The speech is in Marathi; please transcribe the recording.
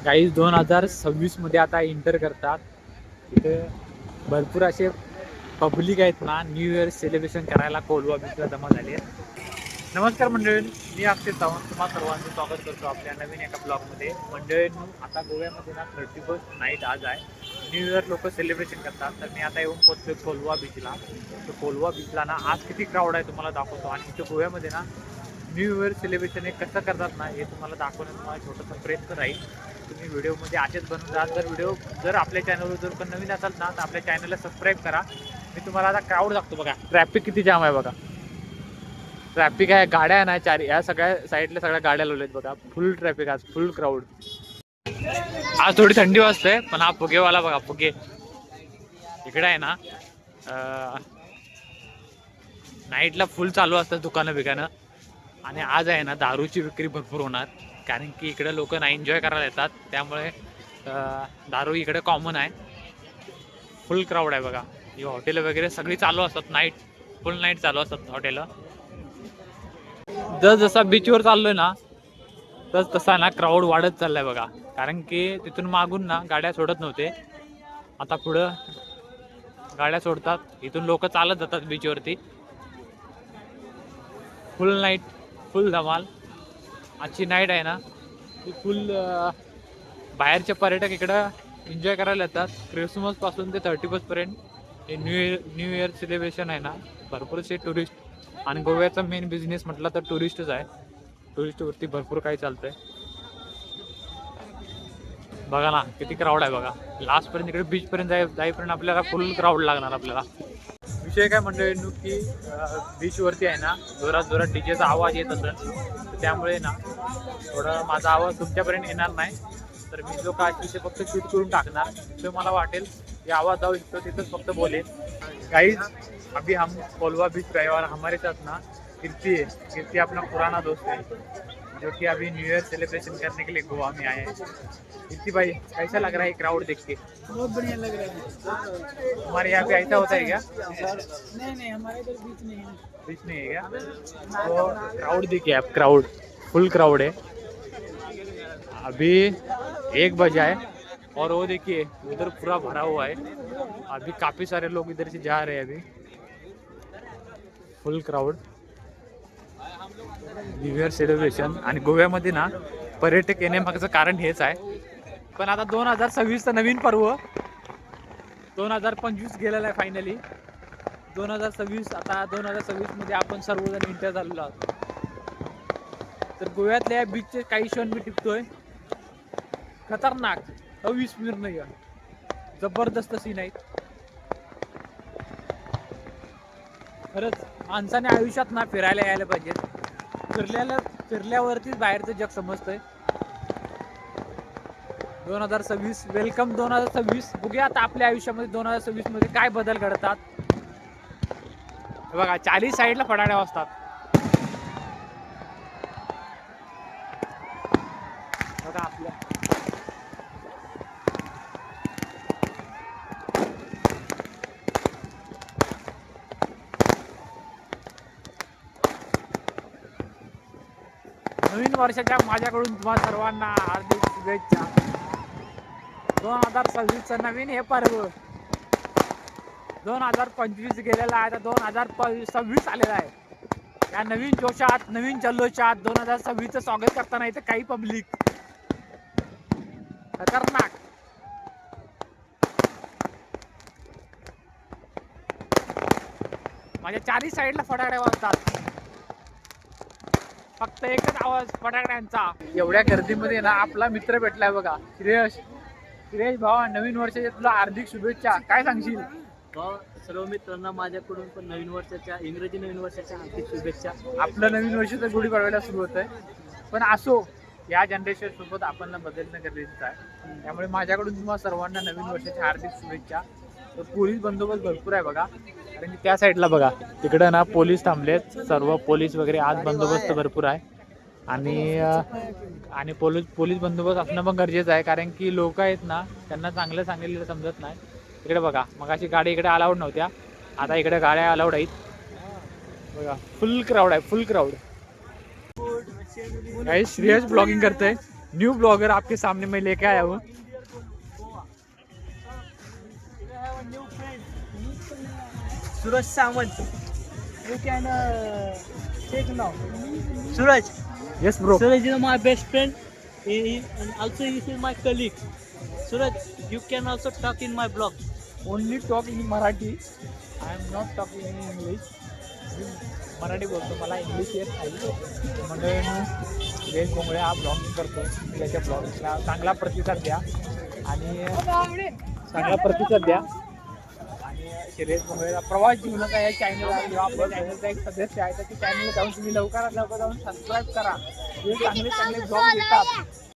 काही 2026 मध्ये आता एंटर करतात. तिथे भरपूर असे पब्लिक आहेत ना, न्यू इयर सेलिब्रेशन करायला कोलवा बीचला जमा झाले. नमस्कार मंडळी, मी अक्षय सावंत तुम्हा सर्वांचं स्वागत करतो आपल्या नवीन एका ब्लॉगमध्ये. मंडळींनो, आता गोव्यामध्ये ना 31st नाईट आज आहे. न्यू इयर लोक सेलिब्रेशन करतात. तर मी आता येऊन पोहोचलो कोलवा बीचला. तर कोलवा बीचला ना आज किती क्राऊड आहे तुम्हाला दाखवतो. आणि तिथे गोव्यामध्ये ना न्यू इयर सेलिब्रेशन हे कसं करतात ना, हे तुम्हाला दाखवण्याचा मला छोटासा प्रयत्न राहील. तुम्ही व्हिडिओमध्ये असेच बनवून जा. जर आपल्या चॅनलवर जर पण नवीन असाल ना, तर आपल्या चॅनलला सबस्क्राईब करा. मी तुम्हाला आता क्राऊड दाखवतो. बघा ट्रॅफिक किती जाम आहे. बघा ट्रॅफिक आहे, गाड्या आहे ना, या सगळ्या साईडला सगळ्या गाड्या लावल्यात. बघा फुल ट्रॅफिक, आज फुल क्राऊड. आज थोडी थंडी वाजते, पण हा फुगेवाला बघा, फुगे इकडे आहे ना. नाईटला फुल चालू असतात दुकानं बिकानं. आणि आज आहे ना दारूची विक्री भरपूर होणार, कारण की इकडे लोक ना एन्जॉय करायला येतात. त्यामुळे दारू इकडे कॉमन आहे. फुल क्राऊड आहे बघा. ही हॉटेल वगैरे सगळी चालू असतात, नाईट फुल नाईट चालू असतात हॉटेल. जसा बीचवर चाललोय ना, तसा ना क्राऊड वाढत चाललाय बघा. कारण की तिथून मागून ना गाड्या सोडत नव्हते, आता पुढं गाड्या सोडतात. इथून लोक चालत जातात बीचवरती. फुल नाईट, फुल धमाल. आजची नाईट आहे ना ती फुल. बाहेरचे पर्यटक इकडं एन्जॉय करायला येतात. क्रिसमस पासून ते 31st पर्यंत हे न्यू इयर सेलिब्रेशन आहे ना. भरपूरसे टुरिस्ट, आणि गोव्याचा मेन बिझनेस म्हटलं तर टुरिस्टच आहे. टुरिस्टवरती भरपूर काही चालतंय. बघा ना किती क्राऊड आहे बघा. लास्टपर्यंत इकडे बीचपर्यंत जाईपर्यंत आपल्याला फुल क्राऊड लागणार आपल्याला. विषय काय मंडळींनो, की बीचवरती आहे ना जोरात डीजेचा आवाज येत असेल, तर त्यामुळे ना थोडं माझा आवाज तुमच्यापर्यंत येणार नाही. तर मी जो काय तिथे फक्त शूट करून टाकणार, तर मला वाटेल की आवाज जाऊ शकतो तिथंच फक्त बोलेल. गाइस, अभी हम कोलवा बीच गए और हमारे साथ ना कीर्ति अपना पुराना दोस्त है, जो कि अभी न्यू ईयर सेलिब्रेशन करने के लिए गोवा में आए हैं. कीर्ति भाई, कैसा लग रहा है क्राउड देख के? बहुत बढ़िया लग रहा है। हमारे यहाँ पे ऐसा होता है क्या? नहीं, हमारे इधर बीच नहीं है। बीच नहीं है क्या? तो क्राउड देखिए आप, क्राउड फुल क्राउड है. अभी 1 बजा है और वो देखिए उधर पूरा भरा हुआ है. अभी काफी सारे लोग इधर से जा रहे हैं. अभी फुल क्राउड, न्यू इयर सेलिब्रेशन. आणि गोव्यामध्ये ना पर्यटक येण्यामागचं कारण हेच आहे. पण आता 2026 नवीन पर्व, 2025 गेलेला आहे फायनली. 2026, आता 2026 मध्ये आपण सर्वजण एंटर झालेलो आहोत. तर गोव्यातल्या बीचचे काही क्षण मी टिपतोय. खतरनाक, अविस्मरणीय, जबरदस्त सीन आहेत. खरंच माणसाने आयुष्यात ना फिरायला यायला पाहिजे. फिरल्यावरतीच बाहेरचं जग समजतंय. 2026 वेलकम 2026. बघूया आता आपल्या आयुष्यामध्ये 2026 मध्ये काय बदल घडतात. बघा 40 साईडला फटाड्या वाजतात. बघा आपल्या नवीन वर्षाच्या माझ्याकडून तुम्हा सर्वांना हार्दिक शुभेच्छा. 2026 नवीन हे पर्व. 2025 गेलेला आहे, आता 2026 आलेला आहे. या नवीन जोशात, नवीन जल्लोषात 2026चं स्वागत करताना इथे काही पब्लिक खतरनाक. माझ्या 4 साईडला फटाकडे वाजतात. फक्त एकच आवाज फटाकड्यांचा. एवढ्या गर्दीमध्ये ना आपला मित्र भेटलाय बघा, श्रेयश भावा. नवीन वर्षाच्या तुला हार्दिक शुभेच्छा. काय सांगशील? सर्व मित्रांना माझ्याकडून पण नवीन वर्षाच्या, इंग्रजी नवीन वर्षाच्या हार्दिक शुभेच्छा. आपलं नवीन वर्ष तर गुढीपाडव्याला सुरू होत आहे, पण असो या जनरेशन सोबत आपण बदलणं गरजेचं आहे. त्यामुळे माझ्याकडून तुम्हाला सर्वांना नवीन वर्षाच्या हार्दिक शुभेच्छा. तर पोलीस बंदोबस्त भरपूर आहे बघा, कारण की त्या साईडला बघा तिकडं ना पोलीस थांबलेत. सर्व पोलीस वगैरे आज बंदोबस्त भरपूर आहे. आणि पोलीस बंदोबस्त असणं पण गरजेचं आहे, कारण की लोक आहेत ना त्यांना चांगलं सांगितलेलं समजत नाही. इकडे बघा, मग अशी गाडी इकडे अलाउड नव्हत्या, आता इकडे गाड्या अलाउड आहेत. बघा फुल क्राऊड आहे, फुल क्राऊड. काही श्रेयस ब्लॉगिंग करतोय. न्यू ब्लॉगर आपके सामने मैं लेके आया हूँ. Suraj Samant. You can take now. Suraj. Yes bro. Suraj is my best friend. And also he is my colleague. Suraj, you can also talk in my blog. Only talk in Marathi. I am not talking in English. मी मराठी बोलतो, मला इंग्लिश येत नाही. म्हणून वेज बोंगळे हा ब्लॉगिंग करतो. त्याच्या ब्लॉगिंगला चांगला प्रतिसाद द्या आणि चांगला प्रतिसाद द्या. आणि शिरेश बोंगळेला प्रवास जीवनाचा या चॅनल आहे किंवा आपल्या चॅनलचा एक सदस्य आहे तर त्या चॅनलला जाऊन तुम्ही लवकरात लवकर जाऊन सबस्क्राईब करा. हे चांगले चांगले ब्लॉग येतात.